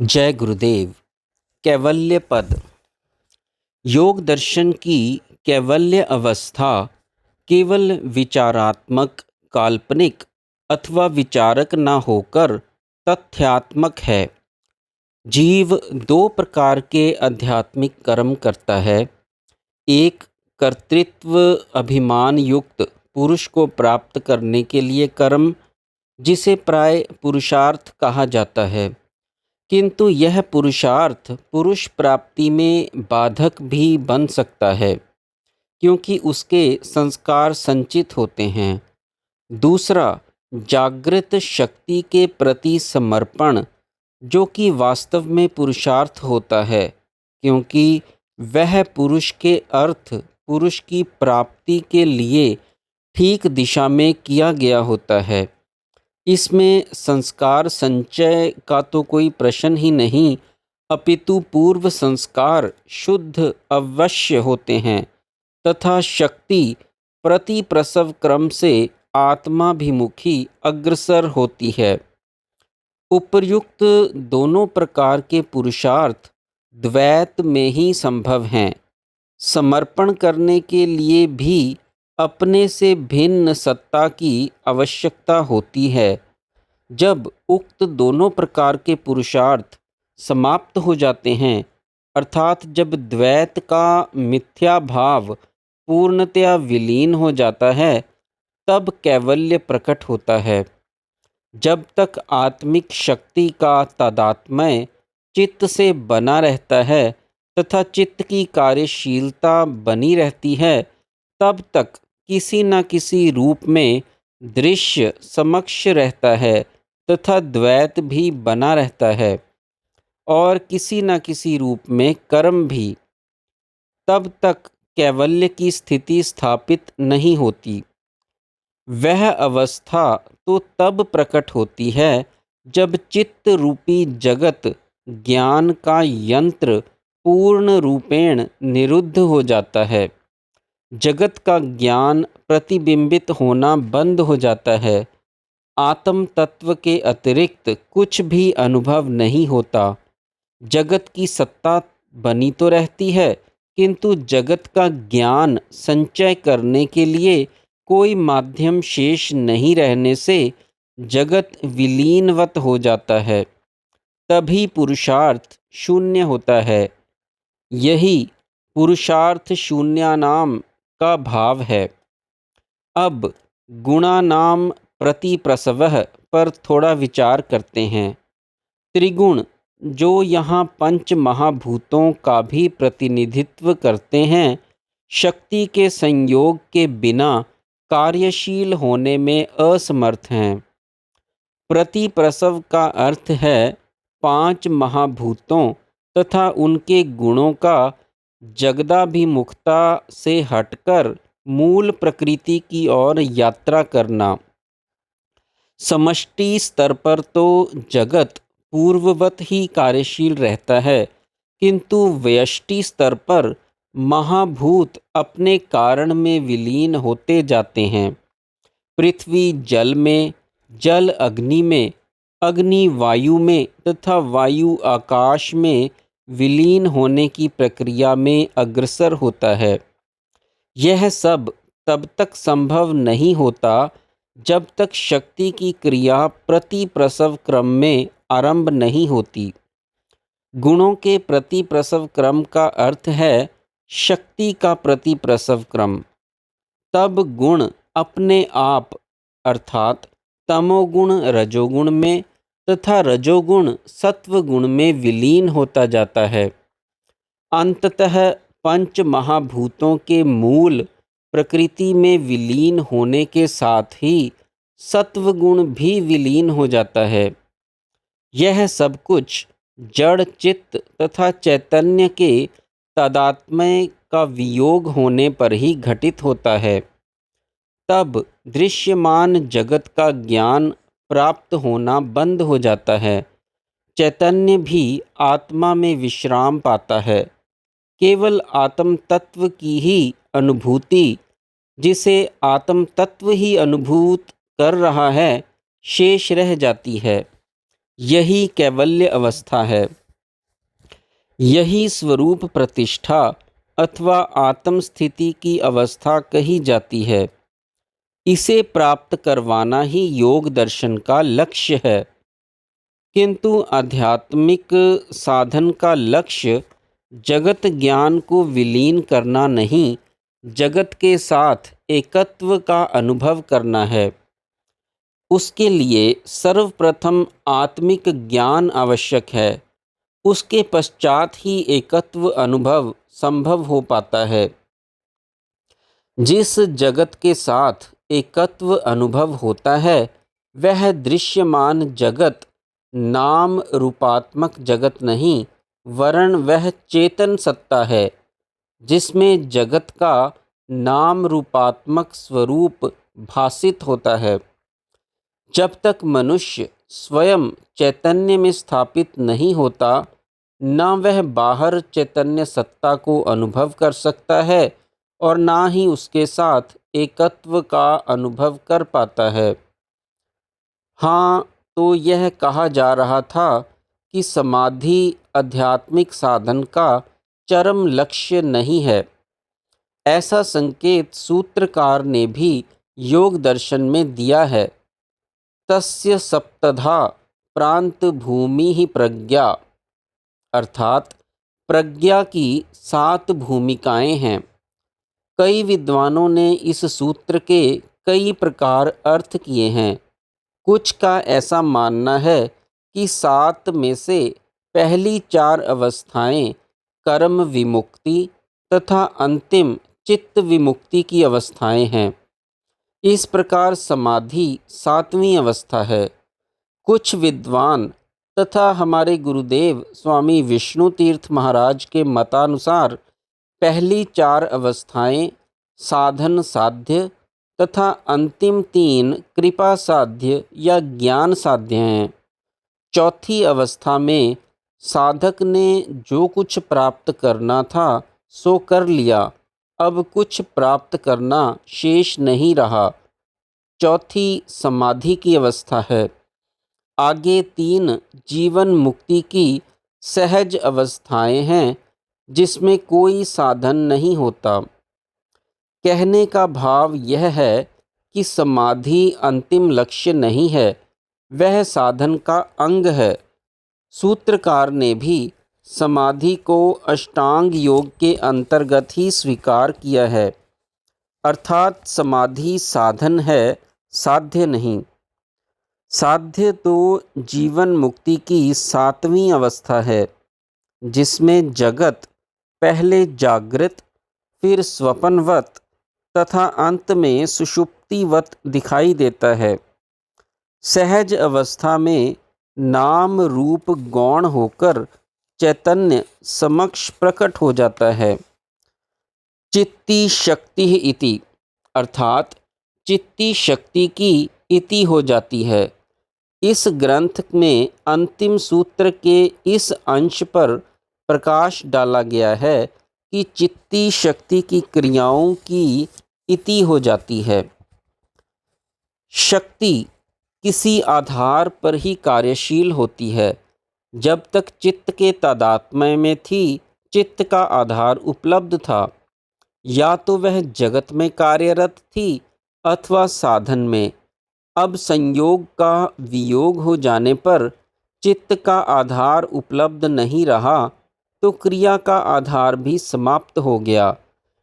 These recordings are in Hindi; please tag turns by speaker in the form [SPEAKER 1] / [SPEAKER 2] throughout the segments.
[SPEAKER 1] जय गुरुदेव। कैवल्य पद। योग दर्शन की कैवल्य अवस्था केवल विचारात्मक, काल्पनिक अथवा विचारक न होकर तथ्यात्मक है। जीव दो प्रकार के आध्यात्मिक कर्म करता है। एक कर्तृत्व अभिमान युक्त पुरुष को प्राप्त करने के लिए कर्म, जिसे प्राय पुरुषार्थ कहा जाता है। किंतु यह पुरुषार्थ पुरुष प्राप्ति में बाधक भी बन सकता है, क्योंकि उसके संस्कार संचित होते हैं। दूसरा, जागृत शक्ति के प्रति समर्पण, जो कि वास्तव में पुरुषार्थ होता है, क्योंकि वह पुरुष के अर्थ पुरुष की प्राप्ति के लिए ठीक दिशा में किया गया होता है। इसमें संस्कार संचय का तो कोई प्रश्न ही नहीं, अपितु पूर्व संस्कार शुद्ध अवश्य होते हैं तथा शक्ति प्रति प्रसव क्रम से आत्माभिमुखी अग्रसर होती है। उपर्युक्त दोनों प्रकार के पुरुषार्थ द्वैत में ही संभव हैं। समर्पण करने के लिए भी अपने से भिन्न सत्ता की आवश्यकता होती है। जब उक्त दोनों प्रकार के पुरुषार्थ समाप्त हो जाते हैं, अर्थात जब द्वैत का मिथ्या भाव पूर्णतया विलीन हो जाता है, तब कैवल्य प्रकट होता है। जब तक आत्मिक शक्ति का तादात्म्य चित्त से बना रहता है तथा चित्त की कार्यशीलता बनी रहती है, तब तक किसी न किसी रूप में दृश्य समक्ष रहता है तथा द्वैत भी बना रहता है, और किसी न किसी रूप में कर्म भी। तब तक कैवल्य की स्थिति स्थापित नहीं होती। वह अवस्था तो तब प्रकट होती है जब चित्त रूपी जगत ज्ञान का यंत्र पूर्ण रूपेण निरुद्ध हो जाता है। जगत का ज्ञान प्रतिबिंबित होना बंद हो जाता है। आत्म तत्व के अतिरिक्त कुछ भी अनुभव नहीं होता। जगत की सत्ता बनी तो रहती है, किंतु जगत का ज्ञान संचय करने के लिए कोई माध्यम शेष नहीं रहने से जगत विलीनवत हो जाता है। तभी पुरुषार्थ शून्य होता है। यही पुरुषार्थ शून्यानाम का भाव है। अब गुणानाम प्रतिप्रसवः पर थोड़ा विचार करते हैं। त्रिगुण, जो यहाँ पंच महाभूतों का भी प्रतिनिधित्व करते हैं, शक्ति के संयोग के बिना कार्यशील होने में असमर्थ हैं। प्रतिप्रसव का अर्थ है पांच महाभूतों तथा उनके गुणों का जगदाभिमुखता से हटकर मूल प्रकृति की ओर यात्रा करना। समष्टि स्तर पर तो जगत पूर्ववत ही कार्यशील रहता है, किंतु व्यष्टि स्तर पर महाभूत अपने कारण में विलीन होते जाते हैं। पृथ्वी जल में, जल अग्नि में, अग्नि वायु में तथा वायु आकाश में विलीन होने की प्रक्रिया में अग्रसर होता है। यह सब तब तक संभव नहीं होता जब तक शक्ति की क्रिया प्रति प्रसव क्रम में आरंभ नहीं होती। गुणों के प्रति प्रसव क्रम का अर्थ है शक्ति का प्रति प्रसव क्रम। तब गुण अपने आप, अर्थात तमोगुण रजोगुण में तथा रजोगुण सत्वगुण में विलीन होता जाता है। अंततः पंच महाभूतों के मूल प्रकृति में विलीन होने के साथ ही सत्वगुण भी विलीन हो जाता है। यह सब कुछ जड़ चित्त तथा चैतन्य के तादात्म्य का वियोग होने पर ही घटित होता है। तब दृश्यमान जगत का ज्ञान प्राप्त होना बंद हो जाता है। चैतन्य भी आत्मा में विश्राम पाता है। केवल आत्म तत्व की ही अनुभूति, जिसे आत्म तत्व ही अनुभूत कर रहा है, शेष रह जाती है। यही कैवल्य अवस्था है। यही स्वरूप प्रतिष्ठा अथवा आत्म स्थिति की अवस्था कही जाती है। इसे प्राप्त करवाना ही योग दर्शन का लक्ष्य है। किंतु आध्यात्मिक साधन का लक्ष्य जगत ज्ञान को विलीन करना नहीं, जगत के साथ एकत्व का अनुभव करना है। उसके लिए सर्वप्रथम आत्मिक ज्ञान आवश्यक है। उसके पश्चात ही एकत्व अनुभव संभव हो पाता है। जिस जगत के साथ एकत्व अनुभव होता है वह दृश्यमान जगत नाम रूपात्मक जगत नहीं, वरन वह चेतन सत्ता है, जिसमें जगत का नाम रूपात्मक स्वरूप भासित होता है। जब तक मनुष्य स्वयं चैतन्य में स्थापित नहीं होता, न वह बाहर चैतन्य सत्ता को अनुभव कर सकता है और ना ही उसके साथ एकत्व का अनुभव कर पाता है। हाँ, तो यह कहा जा रहा था कि समाधि आध्यात्मिक साधन का चरम लक्ष्य नहीं है। ऐसा संकेत सूत्रकार ने भी योग दर्शन में दिया है। तस्य सप्तधा प्रांत भूमि ही प्रज्ञा, अर्थात प्रज्ञा की 7 भूमिकाएं हैं। कई विद्वानों ने इस सूत्र के कई प्रकार अर्थ किए हैं। कुछ का ऐसा मानना है कि 7 में से पहली 4 अवस्थाएं कर्म विमुक्ति तथा अंतिम चित्त विमुक्ति की अवस्थाएं हैं। इस प्रकार समाधि 7वीं अवस्था है। कुछ विद्वान तथा हमारे गुरुदेव स्वामी विष्णु तीर्थ महाराज के मतानुसार पहली 4 अवस्थाएं साधन साध्य तथा अंतिम 3 कृपा साध्य या ज्ञान साध्य हैं। चौथी अवस्था में साधक ने जो कुछ प्राप्त करना था सो कर लिया, अब कुछ प्राप्त करना शेष नहीं रहा। चौथी समाधि की अवस्था है। आगे 3 जीवन मुक्ति की सहज अवस्थाएं हैं, जिसमें कोई साधन नहीं होता। कहने का भाव यह है कि समाधि अंतिम लक्ष्य नहीं है, वह साधन का अंग है। सूत्रकार ने भी समाधि को अष्टांग योग के अंतर्गत ही स्वीकार किया है, अर्थात समाधि साधन है, साध्य नहीं। साध्य तो जीवन मुक्ति की 7वीं अवस्था है, जिसमें जगत पहले जागृत, फिर स्वप्नवत तथा अंत में सुषुप्तिवत दिखाई देता है। सहज अवस्था में नाम रूप गौण होकर चैतन्य समक्ष प्रकट हो जाता है। चित्ती शक्ति इति, अर्थात चित्ती शक्ति की इति हो जाती है। इस ग्रंथ में अंतिम सूत्र के इस अंश पर प्रकाश डाला गया है कि चित्ती शक्ति की क्रियाओं की इति हो जाती है। शक्ति किसी आधार पर ही कार्यशील होती है। जब तक चित्त के तादात्म्य में थी, चित्त का आधार उपलब्ध था। या तो वह जगत में कार्यरत थी अथवा साधन में। अब संयोग का वियोग हो जाने पर चित्त का आधार उपलब्ध नहीं रहा, तो क्रिया का आधार भी समाप्त हो गया।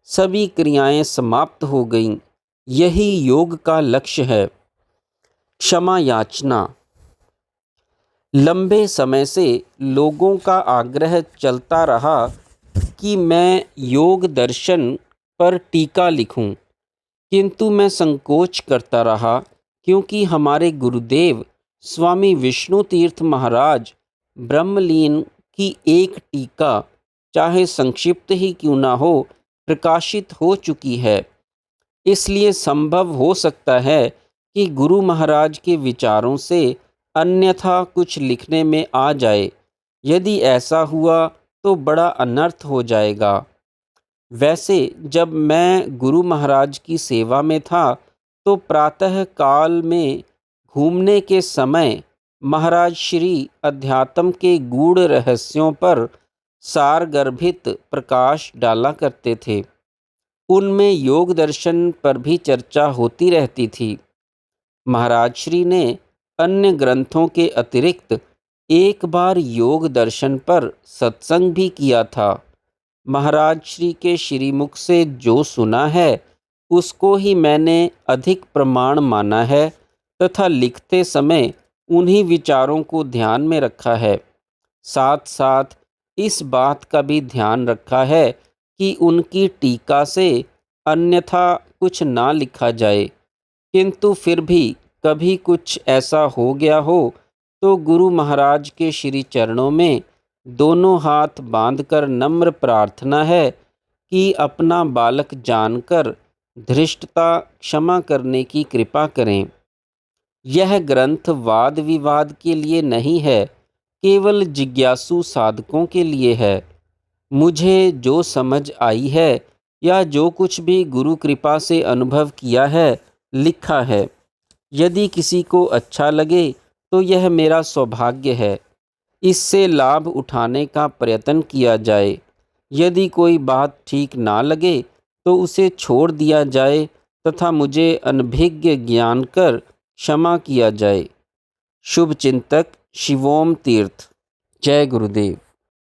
[SPEAKER 1] सभी क्रियाएं समाप्त हो गईं। यही योग का लक्ष्य है। क्षमा याचना। लंबे समय से लोगों का आग्रह चलता रहा कि मैं योग दर्शन पर टीका लिखूं, किंतु मैं संकोच करता रहा, क्योंकि हमारे गुरुदेव स्वामी विष्णु तीर्थ महाराज ब्रह्मलीन की एक टीका, चाहे संक्षिप्त ही क्यों ना हो, प्रकाशित हो चुकी है। इसलिए संभव हो सकता है कि गुरु महाराज के विचारों से अन्यथा कुछ लिखने में आ जाए। यदि ऐसा हुआ तो बड़ा अनर्थ हो जाएगा। वैसे जब मैं गुरु महाराज की सेवा में था तो प्रातः काल में घूमने के समय महाराज श्री अध्यात्म के गूढ़ रहस्यों पर सारगर्भित प्रकाश डाला करते थे। उनमें योग दर्शन पर भी चर्चा होती रहती थी। महाराज श्री ने अन्य ग्रंथों के अतिरिक्त एक बार योग दर्शन पर सत्संग भी किया था। महाराज श्री के श्रीमुख से जो सुना है उसको ही मैंने अधिक प्रमाण माना है तथा लिखते समय उन्हीं विचारों को ध्यान में रखा है। साथ साथ इस बात का भी ध्यान रखा है कि उनकी टीका से अन्यथा कुछ ना लिखा जाए, किंतु फिर भी कभी कुछ ऐसा हो गया हो तो गुरु महाराज के श्री चरणों में दोनों हाथ बांधकर नम्र प्रार्थना है कि अपना बालक जानकर धृष्टता क्षमा करने की कृपा करें। यह ग्रंथ वाद विवाद के लिए नहीं है, केवल जिज्ञासु साधकों के लिए है। मुझे जो समझ आई है या जो कुछ भी गुरु कृपा से अनुभव किया है लिखा है। यदि किसी को अच्छा लगे तो यह मेरा सौभाग्य है। इससे लाभ उठाने का प्रयत्न किया जाए। यदि कोई बात ठीक ना लगे तो उसे छोड़ दिया जाए तथा मुझे अनभिज्ञ ज्ञान कर क्षमा किया जाए। शुभ चिंतक शिवोम तीर्थ। जय गुरुदेव।